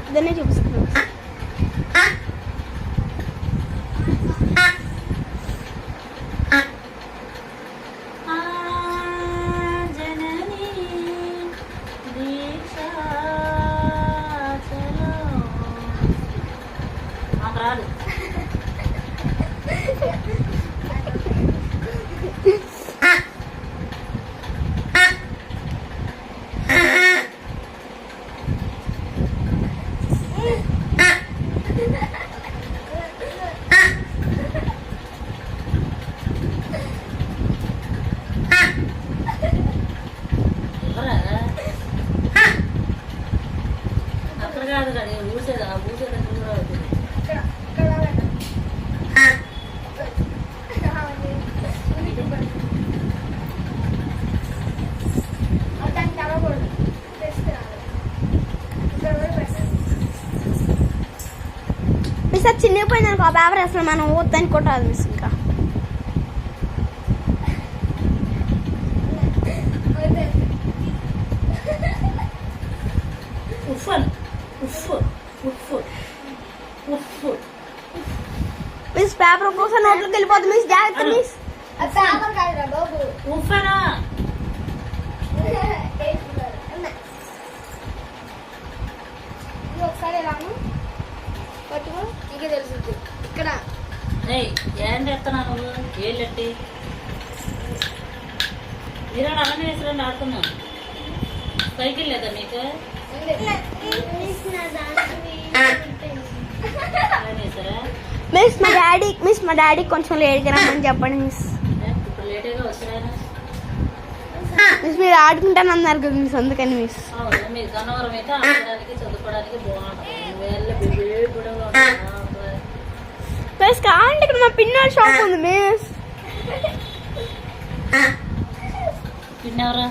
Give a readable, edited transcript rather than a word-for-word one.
ఇద్దరినే చూపిస్తున్నాను. మిస్ చిన్నపోయింది అనుకో, ఆ పేపర్ అసలు మనం వద్దని కొట్టాలి మిస్. ఇంకా మిస్ పేపర్ కోసం నోట్లోకి వెళ్ళిపోతుంది మిస్, జాగ్రత్త మిస్. ఒకసారి రాను పట్టుకో, నీకే తెలుసు. ఇక్కడ ఏం చేస్తున్నాను ఏళ్ళెట్టి మీరు అలానే వేసుకురండి, ఆడుతున్నాను. సైకిల్ లేదా మీకు? మిస్ మా డాడీ కొంచెం లేట్గా రమ్మని చెప్పండి మిస్. ఇప్పుడు లేట్గా వచ్చారా మిస్? మీరు ఆడుకుంటాను అన్నారు కదా మిస్, అందుకని మిస్. మీరు గన్నవరం అయితే ఆడడానికి చదువుకోవడానికి బాగుంటుంది. మిస్ కావాలంటే ఇక్కడ మా పిన్నోళ్ళ షాప్ ఉంది మిస్. పిన్నెవరా?